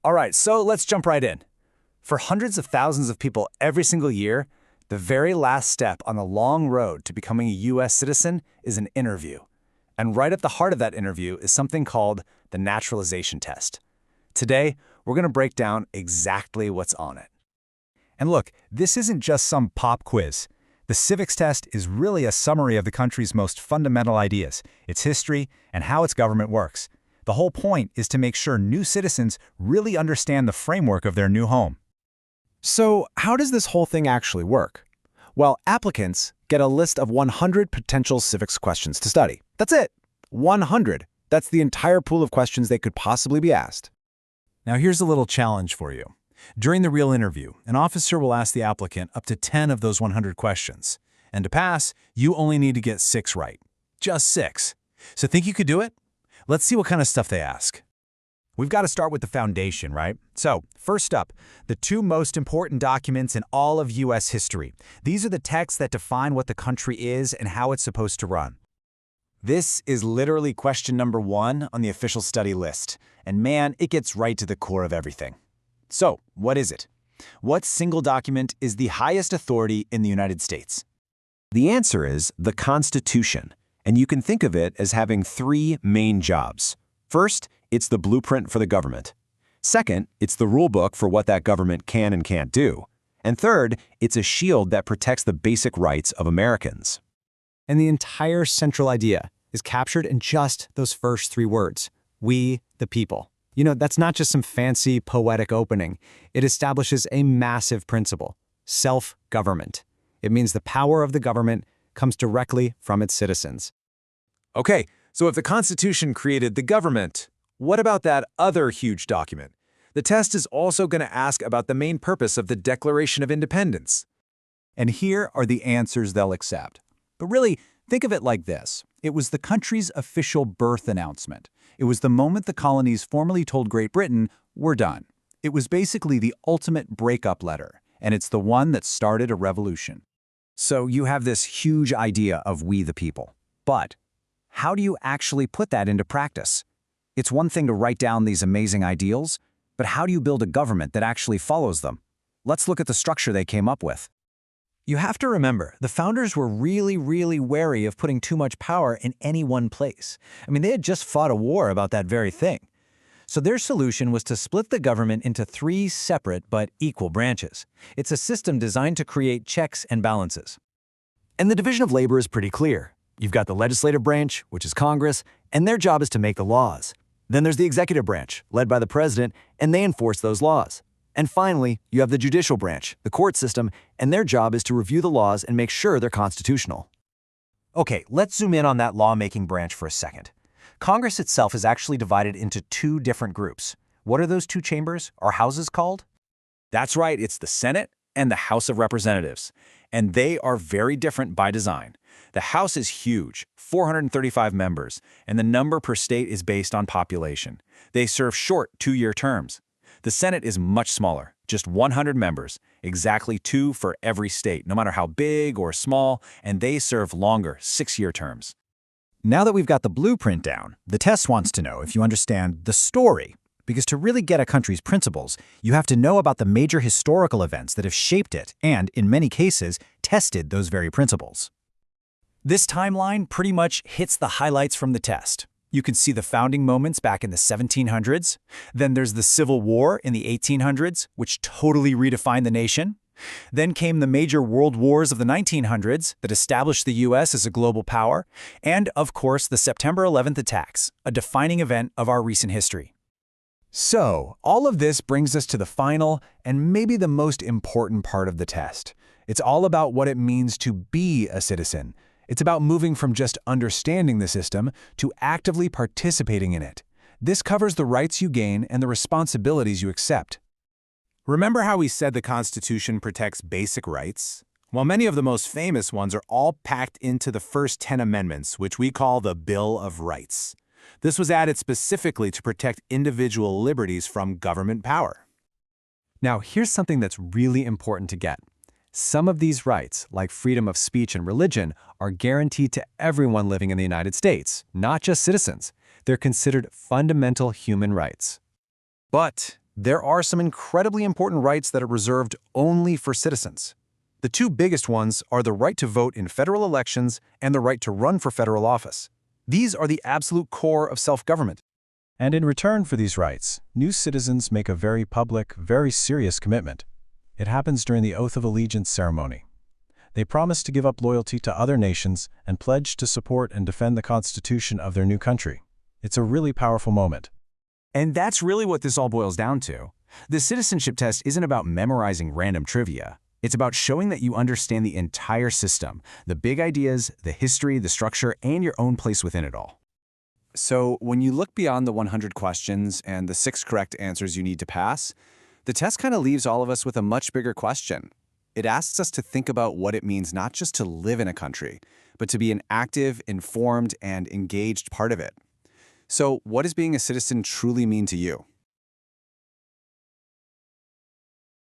All right, so let's jump right in. For hundreds of thousands of people every single year, the very last step on the long road to becoming a U.S. citizen is an interview. And right at the heart of that interview is something called the naturalization test. Today, we're going to break down exactly what's on it. And look, this isn't just some pop quiz. The civics test is really a summary of the country's most fundamental ideas, its history, and how its government works. The whole point is to make sure new citizens really understand the framework of their new home. So, how does this whole thing actually work? Well, applicants get a list of 100 potential civics questions to study. That's it. 100. That's the entire pool of questions they could possibly be asked. Now here's a little challenge for you. During the real interview, an officer will ask the applicant up to 10 of those 100 questions. And to pass, you only need to get 6 right. Just 6. So think you could do it? Let's see what kind of stuff they ask. We've got to start with the foundation, right? So, first up, the 2 most important documents in all of U.S. history. These are the texts that define what the country is and how it's supposed to run. This is literally question number 1 on the official study list. And man, it gets right to the core of everything. So, what is it? What single document is the highest authority in the United States? The answer is the Constitution, and you can think of it as having 3 main jobs. First, it's the blueprint for the government. Second, it's the rule book for what that government can and can't do. And third, it's a shield that protects the basic rights of Americans. And the entire central idea is captured in just those first 3 words: we, the people. You know, that's not just some fancy poetic opening. It establishes a massive principle: self-government. It means the power of the government comes directly from its citizens. Okay, so if the Constitution created the government, what about that other huge document? The test is also going to ask about the main purpose of the Declaration of Independence. And here are the answers they'll accept. But really, think of it like this. It was the country's official birth announcement. It was the moment the colonies formally told Great Britain, we're done. It was basically the ultimate breakup letter, and it's the one that started a revolution. So you have this huge idea of we the people. But how do you actually put that into practice? It's one thing to write down these amazing ideals, but how do you build a government that actually follows them? Let's look at the structure they came up with. You have to remember, the founders were really wary of putting too much power in any one place. I mean, they had just fought a war about that very thing. So their solution was to split the government into 3 separate but equal branches. It's a system designed to create checks and balances. And the division of labor is pretty clear. You've got the legislative branch, which is Congress, and their job is to make the laws. Then there's the executive branch, led by the president, and they enforce those laws. And finally, you have the judicial branch, the court system, and their job is to review the laws and make sure they're constitutional. Okay, let's zoom in on that lawmaking branch for a second. Congress itself is actually divided into 2 different groups. What are those 2 chambers, or houses, called? That's right, it's the Senate and the House of Representatives. And they are very different by design. The House is huge, 435 members, and the number per state is based on population. They serve short 2-year terms. The Senate is much smaller, just 100 members, exactly 2 for every state, no matter how big or small, and they serve longer, 6-year terms. Now that we've got the blueprint down, the test wants to know if you understand the story. Because to really get a country's principles, you have to know about the major historical events that have shaped it and, in many cases, tested those very principles. This timeline pretty much hits the highlights from the test. You can see the founding moments back in the 1700s. Then there's the Civil War in the 1800s, which totally redefined the nation. Then came the major world wars of the 1900s that established the U.S. as a global power. And, of course, the September 11th attacks, a defining event of our recent history. So, all of this brings us to the final and maybe the most important part of the test. It's all about what it means to be a citizen. It's about moving from just understanding the system to actively participating in it. This covers the rights you gain and the responsibilities you accept. Remember how we said the Constitution protects basic rights? Well, many of the most famous ones are all packed into the first 10 amendments, which we call the Bill of Rights. This was added specifically to protect individual liberties from government power. Now, here's something that's really important to get. Some of these rights, like freedom of speech and religion, are guaranteed to everyone living in the United States, not just citizens. They're considered fundamental human rights. But There are some incredibly important rights that are reserved only for citizens. The two biggest ones are the right to vote in federal elections and the right to run for federal office. These are the absolute core of self-government. And in return for these rights, new citizens make a very public, very serious commitment. It happens during the Oath of Allegiance ceremony. They promise to give up loyalty to other nations and pledge to support and defend the Constitution of their new country. It's a really powerful moment. And that's really what this all boils down to. The citizenship test isn't about memorizing random trivia. It's about showing that you understand the entire system, the big ideas, the history, the structure, and your own place within it all. So when you look beyond the 100 questions and the 6 correct answers you need to pass, the test kind of leaves all of us with a much bigger question. It asks us to think about what it means not just to live in a country, but to be an active, informed, and engaged part of it. So what does being a citizen truly mean to you?